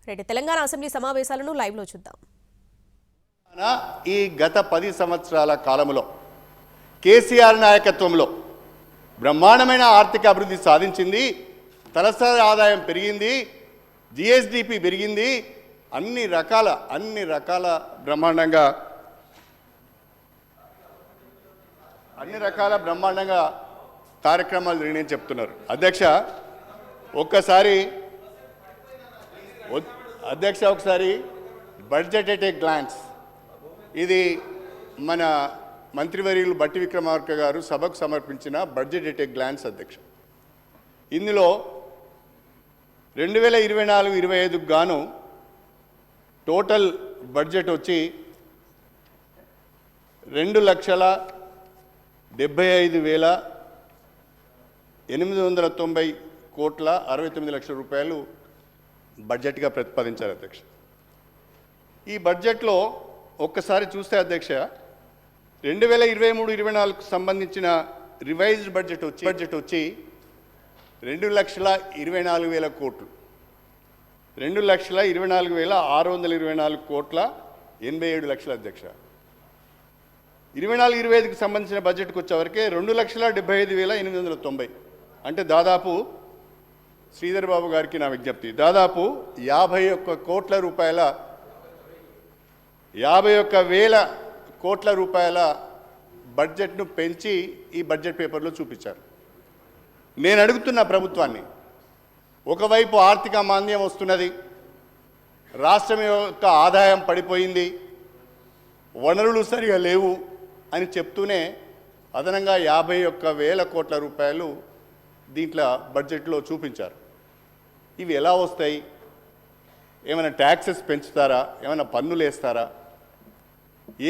Reddy Telangana assembly సమావేశాలను live లో చూద్దాం. ఈ గత 10 సంవత్సరాల కాలంలో కేసీఆర్ నాయకత్వంలో బ్రహ్మాండమైన ఆర్థిక అభివృద్ధి సాధించింది. తలసరి ఆదాయం పెరిగింది, జిఎస్డిపి పెరిగింది, అన్ని రకాల బ్రహ్మాండంగా కార్యక్రమాలు జరిగినాయని చెప్తున్నారు. ఒకసారి బడ్జెట్ ఎట్ ఏ గ్లాన్స్, ఇది మన మంత్రివర్యులు బట్టి విక్రమార్క గారు సభకు సమర్పించిన బడ్జెట్ ఎట్ ఏ గ్లాన్స్ అధ్యక్ష. ఇందులో 2024-25 గాను టోటల్ బడ్జెట్ వచ్చి 2,75,890 కోట్ల 69 లక్షల రూపాయలు బడ్జెట్గా ప్రతిపాదించారు అధ్యక్ష. ఈ బడ్జెట్లో ఒక్కసారి చూస్తే అధ్యక్ష 2023-24కు సంబంధించిన రివైజ్డ్ బడ్జెట్ వచ్చి 2,24,000 కోట్లు, 2,24,624 కోట్ల 87 లక్షల అధ్యక్ష. 24-25కి సంబంధించిన బడ్జెట్కి వచ్చేవరకే 2,75,890, అంటే దాదాపు శ్రీధర్ బాబు గారికి నా విజ్ఞప్తి, దాదాపు 51,000 కోట్ల రూపాయల బడ్జెట్ను పెంచి ఈ బడ్జెట్ పేపర్లో చూపించారు. నేను అడుగుతున్న ప్రభుత్వాన్ని, ఒకవైపు ఆర్థిక మాంద్యం వస్తున్నది, రాష్ట్రం యొక్క ఆదాయం పడిపోయింది, వనరులు సరిగా లేవు అని చెప్తూనే అదనంగా 51,000 కోట్ల రూపాయలు దీంట్లో బడ్జెట్లో చూపించారు. ఇవి ఎలా వస్తాయి? ఏమైనా ట్యాక్సెస్ పెంచుతారా? ఏమైనా పన్నులు వేస్తారా?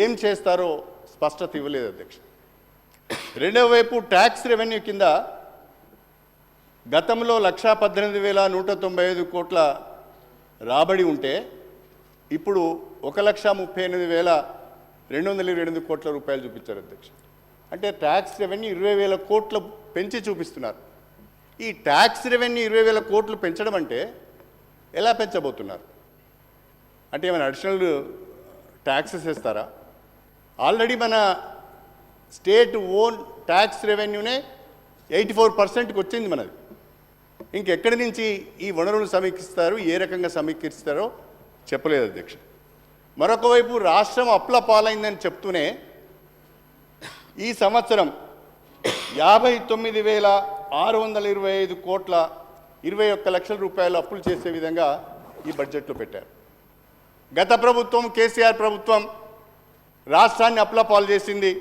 ఏం చేస్తారో స్పష్టత ఇవ్వలేదు అధ్యక్ష. రెండవ వైపు ట్యాక్స్ రెవెన్యూ కింద గతంలో 1,18,195 కోట్ల రాబడి ఉంటే ఇప్పుడు 1,38,228 కోట్ల రూపాయలు చూపించారు అధ్యక్ష. అంటే ట్యాక్స్ రెవెన్యూ 20,000 కోట్లు పెంచి చూపిస్తున్నారు. ఈ ట్యాక్స్ రెవెన్యూ 20,000 కోట్లు పెంచడం అంటే ఎలా పెంచబోతున్నారు? అంటే ఏమైనా అడిషనల్ ట్యాక్సెస్ వేస్తారా? ఆల్రెడీ మన స్టేట్ ఓన్ ట్యాక్స్ రెవెన్యూనే 84%కి వచ్చింది మనది. ఇంకెక్కడి నుంచి ఈ వనరులు సమీకరిస్తారు, ఏ రకంగా సమీకరిస్తారో చెప్పలేదు అధ్యక్ష. మరొక వైపు రాష్ట్రం అప్పుల పాలైందని చెప్తూనే ఈ సంవత్సరం 59,625 కోట్ల 21 లక్షల రూపాయలు అప్పులు చేసే విధంగా ఈ బడ్జెట్లో పెట్టారు. గత ప్రభుత్వం కేసీఆర్ ప్రభుత్వం రాష్ట్రాన్ని అప్పుల పాలు చేసింది.